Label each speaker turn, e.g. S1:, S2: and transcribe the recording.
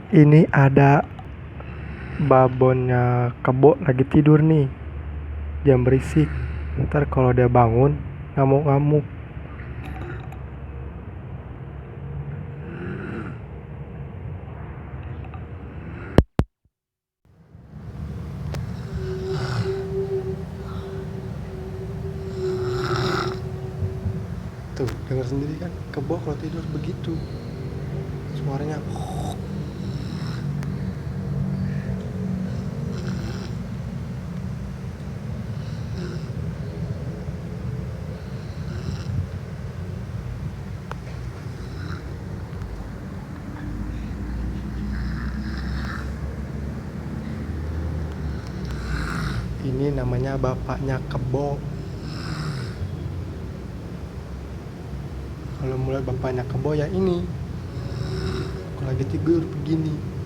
S1: Ini ada babonnya kebo lagi tidur nih. Jangan berisik. Ntar kalau dia bangun ngamuk-ngamuk. Tuh, dengar sendiri kan? Kebo kalau tidur begitu. Suaranya. Ini namanya bapaknya kebo. Kalau mulai bapaknya kebo ya ini. Kalau lagi tidur begini.